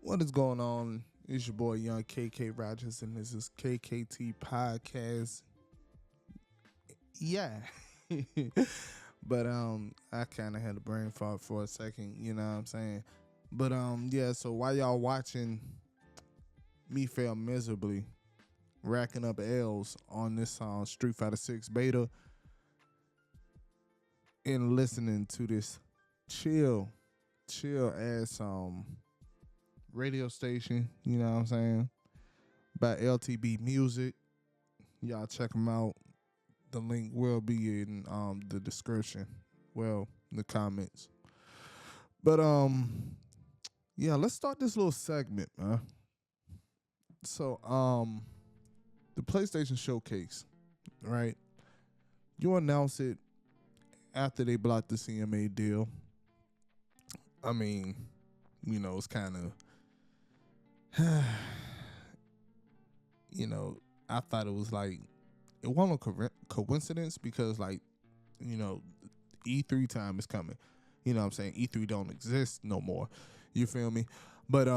What is going on? It's your boy Young KK Rogers, and this is KKT Podcast. Yeah. But I kinda had a brain fart for a second, you know what I'm saying? But yeah, so while y'all watching me fail miserably, racking up L's on this Street Fighter 6 beta and listening to this chill ass radio station, you know what I'm saying, by LTB Music. Y'all check them out. The link will be in the description. Well, in the comments. But yeah, let's start this little segment, man. So the PlayStation Showcase, right? You announce it after they blocked the CMA deal. I mean, you know, it's kind of you know, I thought it was like, it wasn't a coincidence because, like, you know, E3 time is coming. You know what I'm saying? E3 don't exist no more. You feel me? But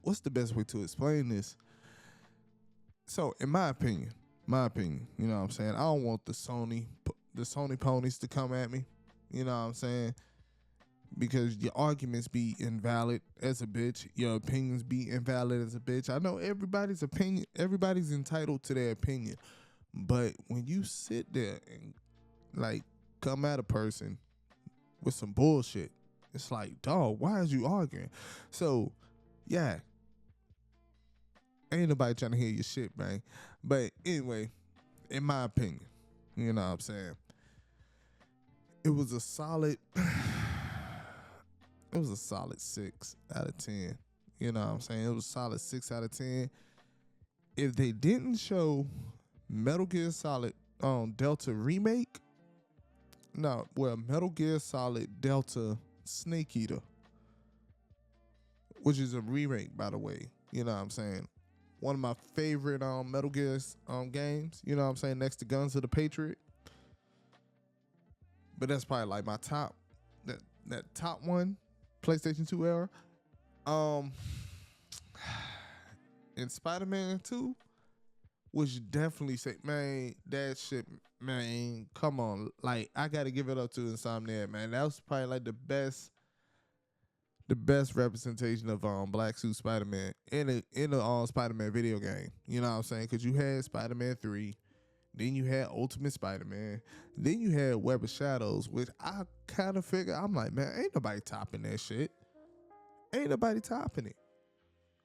what's the best way to explain this? So, in my opinion, you know what I'm saying? I don't want the Sony ponies to come at me. You know what I'm saying? Because your arguments be invalid as a bitch. Your opinions be invalid as a bitch. I know everybody's entitled to their opinion. But when you sit there and, like, come at a person with some bullshit, it's like, dog, why is you arguing? So, yeah. Ain't nobody trying to hear your shit, man. But anyway, in my opinion, you know what I'm saying, it was a solid 6 out of 10. You know what I'm saying? It was a solid 6 out of 10. If they didn't show Metal Gear Solid Delta Remake, Metal Gear Solid Delta Snake Eater, which is a remake, by the way. You know what I'm saying? One of my favorite Metal Gear games. You know what I'm saying? Next to Guns of the Patriot. But that's probably like my top, that top one, PlayStation 2 era. And Spider-Man 2, which definitely say, man, that shit, man, come on. Like, I gotta give it up to Insomniac, man. That was probably like the best representation of Black Suit Spider-Man in a Spider-Man video game. You know what I'm saying? Because you had Spider-Man 3, then you had Ultimate Spider-Man, then you had Web of Shadows, which I kind of figured, I'm like, man, ain't nobody topping that shit. Ain't nobody topping it.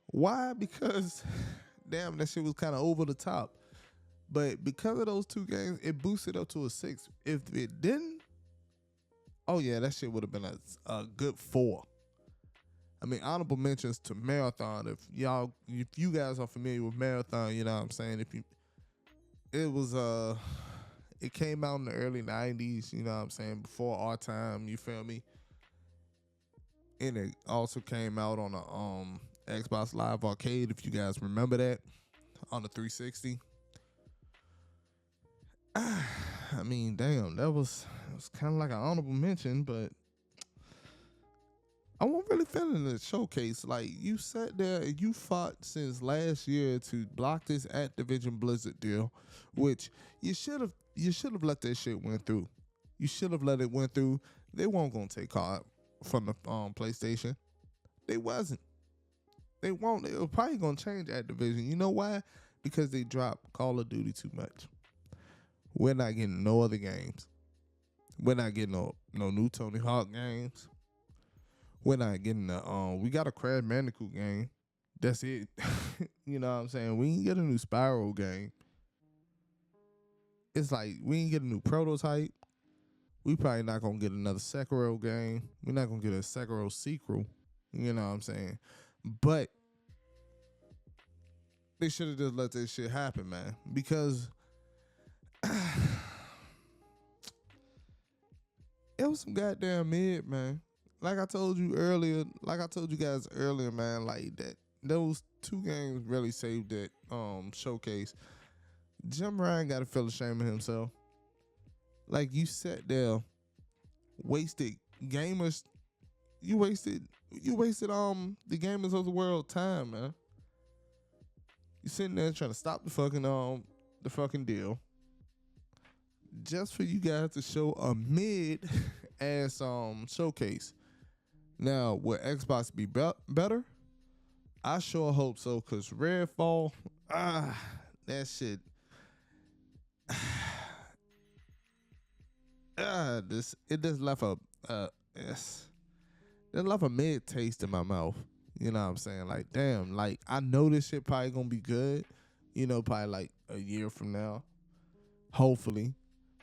Why? Because, damn, that shit was kind of over the top. But because of those two games, it boosted up to a 6. If it didn't, oh yeah, that shit would have been a good 4. I mean, honorable mentions to Marathon. If you guys are familiar with Marathon, you know what I'm saying. It came out in the early 90s, you know what I'm saying, before our time, you feel me? And it also came out on a Xbox Live Arcade, if you guys remember that, on the 360. I mean, damn, it was kind of like an honorable mention, but I wasn't really feeling the showcase. Like, you sat there and you fought since last year to block this Activision Blizzard deal, which you should have let that shit went through. You should have let it went through. They weren't gonna take card from the PlayStation. They wasn't. They won't. They were probably gonna change Activision. You know why? Because they dropped Call of Duty too much. We're not getting no other games. We're not getting no new Tony Hawk games. We're not getting we got a Crash Bandicoot game. That's it. You know what I'm saying? We ain't get a new Spyro game. It's like, we ain't get a new Prototype. We probably not gonna get another Sekiro game. We're not gonna get a Sekiro sequel. You know what I'm saying? But they should have just let that shit happen, man. Because it was some goddamn mid, man. Like I told you guys earlier, man, like that, those two games really saved that showcase. Jim Ryan got to feel ashamed of himself. Like, you sat there wasted gamers. You wasted the gamers of the world time, man. You sitting there trying to stop the fucking deal just for you guys to show a mid ass showcase. Now, will Xbox be better? I sure hope so, cause Redfall, that shit, it just left it left a mid taste in my mouth. You know what I'm saying? Like, damn, like I know this shit probably gonna be good. You know, probably like a year from now, hopefully.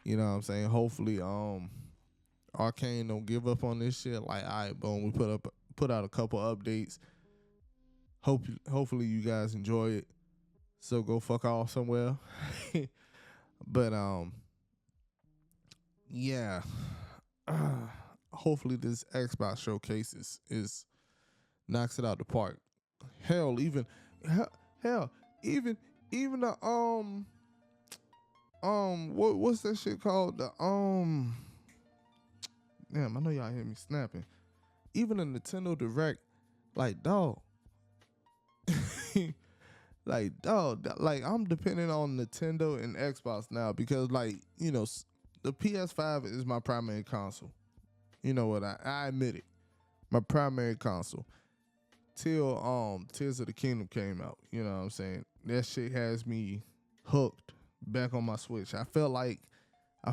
You know what I'm saying? Hopefully, Arcane don't give up on this shit. Like, all right, boom, we put out a couple updates. Hopefully you guys enjoy it. So go fuck off somewhere. But yeah. Hopefully this Xbox showcase is knocks it out the park. Hell, hell, even the what's that shit called? The damn, I know y'all hear me snapping. Even a Nintendo Direct, like dog. like I'm depending on Nintendo and Xbox now because like, you know, the PS5 is my primary console. You know what? I admit it. My primary console. Till Tears of the Kingdom came out. You know what I'm saying? That shit has me hooked back on my Switch. I felt like how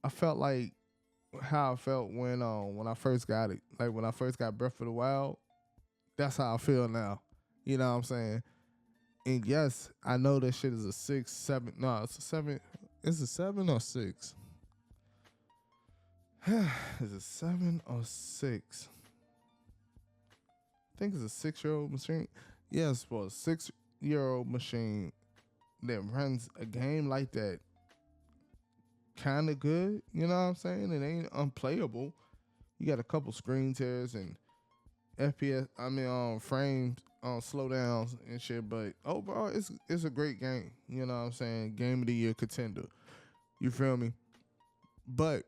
I felt when I first got it. Like when I first got Breath of the Wild. That's how I feel now. You know what I'm saying? And yes, I know that shit is a 6, 7. No, it's a 7. Is it 7 or 6? Is it 7 or 6? I think it's a 6-year-old machine. Yes, for a 6-year-old machine that runs a game like that kind of good. You know what I'm saying? It ain't unplayable. You got a couple screen tears and FPS, frames, slowdowns and shit, but overall, it's a great game. You know what I'm saying? Game of the year contender. You feel me? But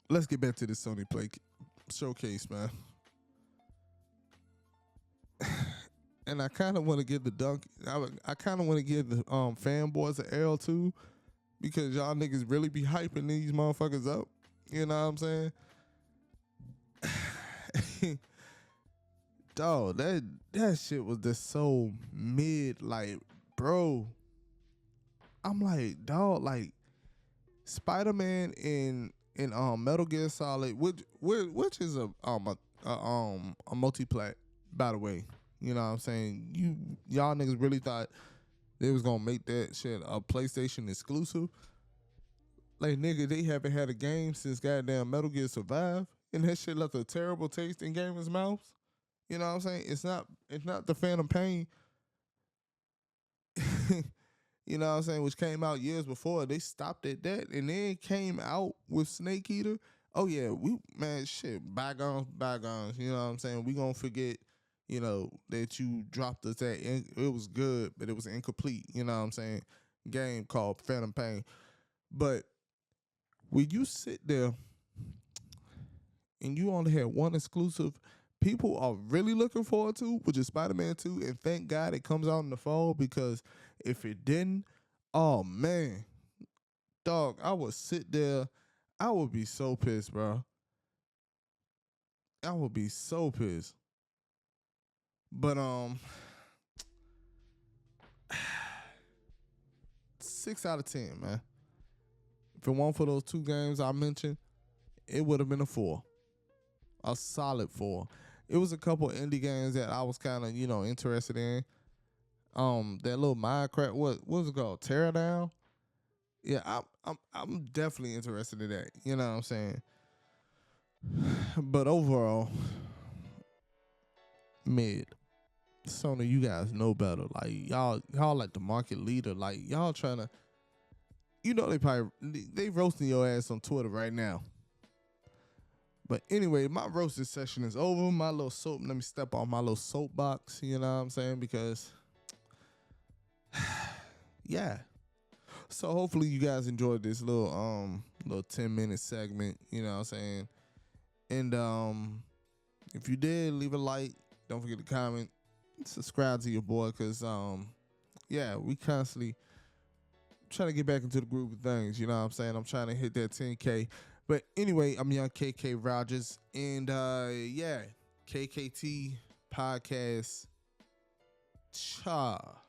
let's get back to the Sony Play showcase, man. And I kind of want to give I kind of want to give the fanboys an L too, because y'all niggas really be hyping these motherfuckers up. You know what I'm saying? Dog, that shit was just so mid, like, bro. I'm like, dog, like Spider-Man in Metal Gear Solid, which is a multi-plat, by the way. You know what I'm saying? Y'all niggas really thought they was gonna make that shit a PlayStation exclusive. Like, nigga, they haven't had a game since goddamn Metal Gear Survive, and that shit left a terrible taste in gamers' mouths. You know what I'm saying? It's not the Phantom Pain. You know what I'm saying? Which came out years before. They stopped at that and then came out with Snake Eater. Oh yeah, shit, bygones. You know what I'm saying? We gonna forget, you know, that you dropped us at. It was good, but it was incomplete. You know what I'm saying? Game called Phantom Pain. But when you sit there and you only had one exclusive people are really looking forward to, which is Spider-Man 2, and thank God it comes out in the fall, because if it didn't, oh man, dog, I would sit there, I would be so pissed, bro. I would be so pissed. But 6 out of 10, man. If it weren't for those 2 games I mentioned, it would have been a 4. A solid 4. It was a couple indie games that I was kind of, you know, interested in. That little Minecraft, what was it called? Teardown? Yeah, I'm definitely interested in that. You know what I'm saying? But overall, mid. Sony, you guys know better. Like y'all like the market leader. Like y'all trying to, you know, they roasting your ass on Twitter right now. But anyway, my roasted session is over. Let me step on my little soapbox, you know what I'm saying? Because, yeah. So hopefully you guys enjoyed this little 10-minute segment, you know what I'm saying? And if you did, leave a like. Don't forget to comment. Subscribe to your boy, cause yeah, we constantly trying to get back into the groove of things, you know what I'm saying? I'm trying to hit that 10K. But anyway, I'm young KK Rogers, and yeah, KKT podcast. Cha.